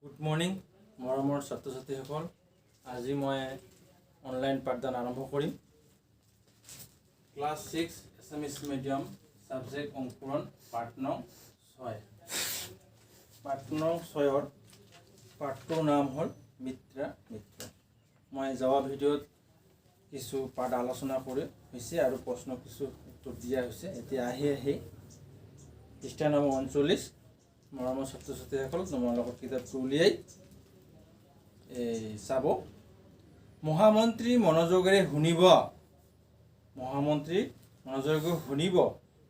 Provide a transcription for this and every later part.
Good morning মৰমৰ ছাত্ৰ ছাত্ৰীসকল। আজি মই অনলাইন পাঠদান আৰম্ভ কৰিম। ক্লাছ 6 এছামিছ মিডিয়াম ছাবজেক্ট অংকুৰণ পাঠ নং 6। পাঠ নং 6ৰ পাঠটোৰ নাম হ'ল মিত্ৰা মিত্ৰ। মই যোৱা ভিডিঅ'ত কিছু পাঠ আলোচনা কৰি হৈছে আৰু প্ৰশ্ন কিছু উত্তৰ দিয়া হৈছে। এতিয়া আহি পৃষ্ঠা নম্বৰ 39। মৰমৰ ছাত্ৰ ছাত্ৰীসকল তোমাৰ লগত কিতাপটো উলিয়াই চাব। মহামন্ত্ৰী মনোযোগেৰে শুনিব। মহামন্ত্ৰী মনোযোগেৰে শুনিব।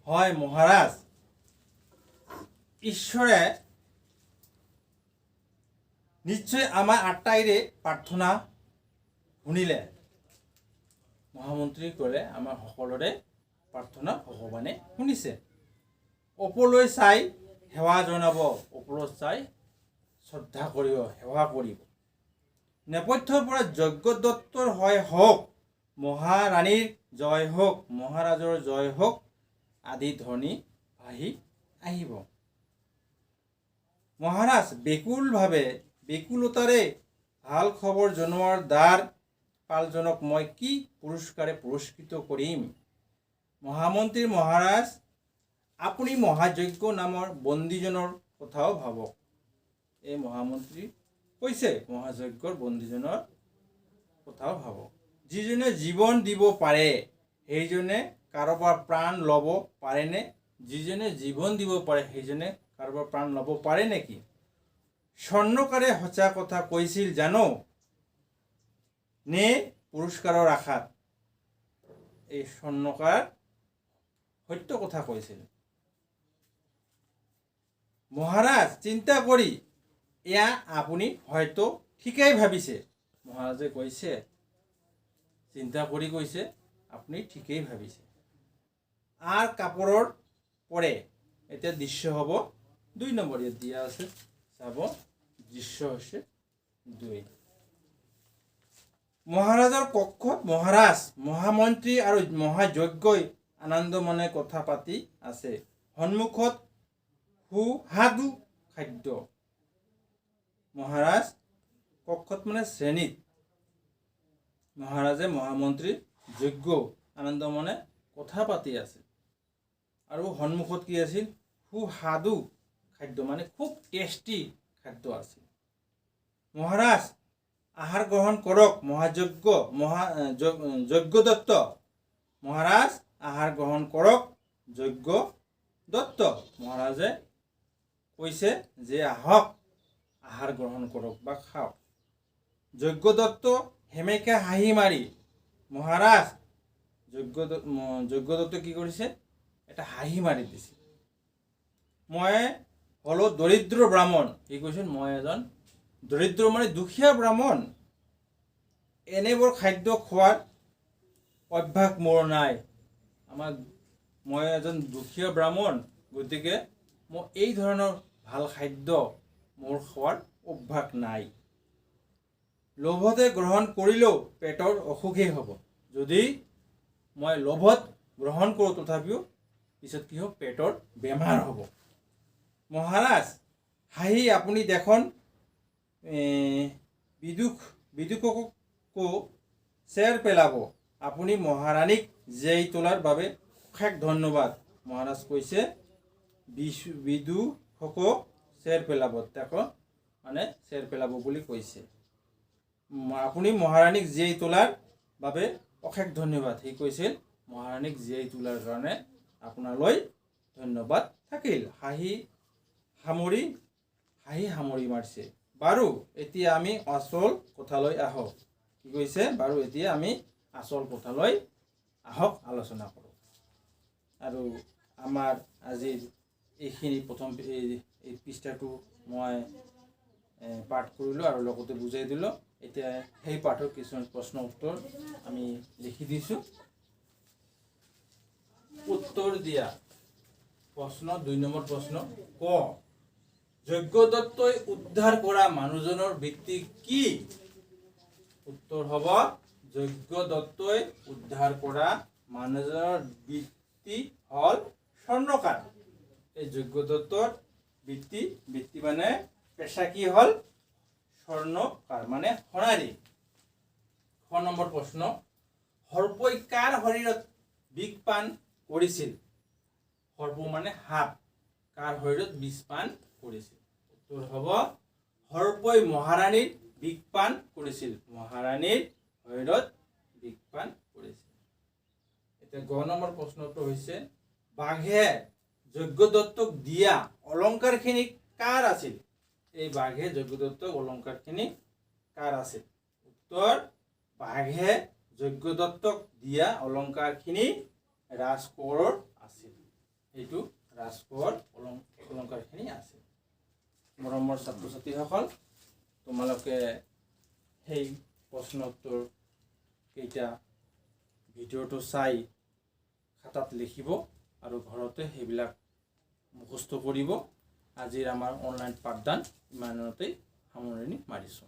হয় মহাৰাজ, ঈশ্বৰে নিশ্চয় আমাৰ আটাইৰে প্ৰাৰ্থনা শুনিলে। মহামন্ত্ৰী ক'লে আমাৰ সকলোৰে প্ৰাৰ্থনা ভগৱানে শুনিছে। ওপৰলৈ চাই সেৱা জনাব, ওপৰত চাই শ্ৰদ্ধা কৰিব, সেৱা কৰিব। নেপথ্যৰ পৰা যজ্ঞদত্তৰ হয় হওক, মহাৰাণীৰ জয় হওক, মহাৰাজৰ জয় হওক আদি ধ্বনি ভাহি আহিব। মহাৰাজ বেকুলতাৰে ভাল খবৰ জনোৱাৰ দ্বাৰ পালজনক মই কি পুৰস্কাৰে পুৰস্কৃত কৰিম? মহামন্ত্ৰী মহাৰাজ, আপুনি মহাযজ্ঞ নামৰ বন্দীজনৰ কথাও ভাবক। এই মহামন্ত্ৰী কৈছে মহাযজ্ঞৰ বন্দীজনৰ কথাও ভাবক। যিজনে জীৱন দিব পাৰে সেইজনে কাৰোবাৰ প্ৰাণ ল'ব পাৰেনে? যিজনে জীৱন দিব পাৰে সেইজনে কাৰোবাৰ প্ৰাণ ল'ব পাৰে নেকি? স্বৰ্ণকাৰে সঁচা কথা কৈছিল জানো নে পুৰস্কাৰৰ আশাত? এই স্বৰ্ণকাৰ সত্য কথা কৈছিল। মহাৰাজ, চিন্তা কৰি এয়া আপুনি হয়তো ঠিকেই ভাবিছে। মহাৰাজে কৈছে চিন্তা কৰি কৈছে আপুনি ঠিকেই ভাবিছে। আৰ কাপড়ৰ পৰে। এতিয়া দৃশ্য হ'ব 2 নম্বৰ। ইয়াত দিয়া আছে চাব, দৃশ্য হৈছে 2। মহাৰাজৰ কক্ষত মহাৰাজ, মহামন্ত্ৰী আৰু মহাযজ্ঞই আনন্দ মনে কথা পাতি আছে। সন্মুখত সুস্বাদু খাদ্য। মহাৰাজ কক্ষত মানে শ্ৰেণীত মহাৰাজে মহামন্ত্ৰী যজ্ঞ আনন্দ মনে কথা পাতি আছে। আৰু সন্মুখত কি আছিল? সুস্বাদু খাদ্য, মানে খুব টেষ্টি খাদ্য আছিল। মহাৰাজ আহাৰ গ্ৰহণ কৰক। যজ্ঞদত্ত। মহাৰাজ আহাৰ গ্ৰহণ কৰক। যজ্ঞদত্ত। মহাৰাজে কৈছে যে আহক, আহাৰ গ্ৰহণ কৰক বা খাওক। যজ্ঞদত্ত হেমেকা হাঁহি মাৰি। মহাৰাজ যজ্ঞদত্ত কি কৰিছে? এটা হাঁহি মাৰি দিছে। মই হলো দৰিদ্ৰ ব্ৰাহ্মণ। কি কৈছিল? মই এজন দৰিদ্ৰ মানে দুখীয়া ব্ৰাহ্মণ। এনেবোৰ খাদ্য খোৱাৰ অভ্যাস মোৰ নাই। মই এজন দুখীয়া ব্ৰাহ্মণ, গতিকে মই এই ধৰণৰ ভাল খাদ্য মোৰ খোৱাৰ অভ্যাস নাই। লোভতে গ্ৰহণ কৰিলেও পেটৰ অসুখেই হ'ব। যদি মই লোভত গ্ৰহণ কৰোঁ তথাপিও পিছত কি হ'ব? পেটৰ বেমাৰ হ'ব। মহাৰাজ হাঁহি আপুনি দেখোন বিদূষকো চেৰ পেলাব। আপুনি মহাৰাণীক জেই তোলাৰ বাবে অশেষ ধন্যবাদ। মহাৰাজ কৈছে বিদূষকো চেৰ পেলাব, তাকো মানে চেৰ পেলাব বুলি কৈছে। আপুনি মহাৰাণীক জীয়াই তোলাৰ বাবে অশেষ ধন্যবাদ। সি কৈছিল মহাৰাণীক জীয়াই তোলাৰ কাৰণে আপোনালৈ ধন্যবাদ থাকিল। হাঁহি সামৰি মাৰিছে। বাৰু এতিয়া আমি আচল কথালৈ আহোঁ। কি কৈছে? বাৰু এতিয়া আমি আচল কথালৈ আহক, আলোচনা কৰোঁ। আৰু আমাৰ আজিৰ এইখিনি প্ৰথম এই পৃষ্ঠাটো মই পাঠ কৰিলোঁ আৰু লগতে বুজাই দিলোঁ। এতিয়া সেই পাঠৰ কিছুমান প্ৰশ্ন উত্তৰ আমি লিখি দিছোঁ। উত্তৰ দিয়া প্ৰশ্ন 2 নম্বৰ প্ৰশ্ন। ক যজ্ঞদত্তই উদ্ধাৰ কৰা মানুহজনৰ বৃত্তি কি? উত্তৰ হ'ব যজ্ঞদত্তই উদ্ধাৰ কৰা মানুহজনৰ বৃত্তি হ'ল স্বৰ্ণকাৰ। এই যজ্ঞদত্তৰ বৃত্তি মানে পেশা কি হ'ল? স্বৰ্ণকাৰ মানে সোণাৰী। খ নম্বৰ প্ৰশ্ন, সৰ্পই কাৰ শৰীৰত বিষপান কৰিছিল? সৰ্প মানে সাপ, কাৰ শৰীৰত বিষপান কৰিছিল? উত্তৰ হ'ব সৰ্পই মহাৰাণীৰ বিষপান কৰিছিল। মহাৰাণীৰ শৰীৰত বিষপান কৰিছিল। এতিয়া গ নম্বৰ প্ৰশ্নটো হৈছে, বাঘে যজ্ঞদত্তক দিয়া অলংকাৰখিনি কাৰ আছিল? এই বাঘে যজ্ঞদত্তক অলংকাৰখিনি কাৰ আছিল? উত্তৰ, বাঘে যজ্ঞদত্তক দিয়া অলংকাৰখিনি ৰাজকোঁৱৰৰ আছিল। এইটো ৰাজকোঁৱৰৰ অলংকাৰখিনি আছিল। মৰমৰ ছাত্ৰ ছাত্ৰীসকল, তোমালোকে সেই প্ৰশ্ন উত্তৰ কেইটা ভিডিঅ'টো চাই খাতাত লিখিব আৰু ঘৰতে সেইবিলাক মুখস্থ কৰিব। আজিৰ আমাৰ অনলাইন পাঠদান ইমানতেই সামৰণি মাৰিছোঁ।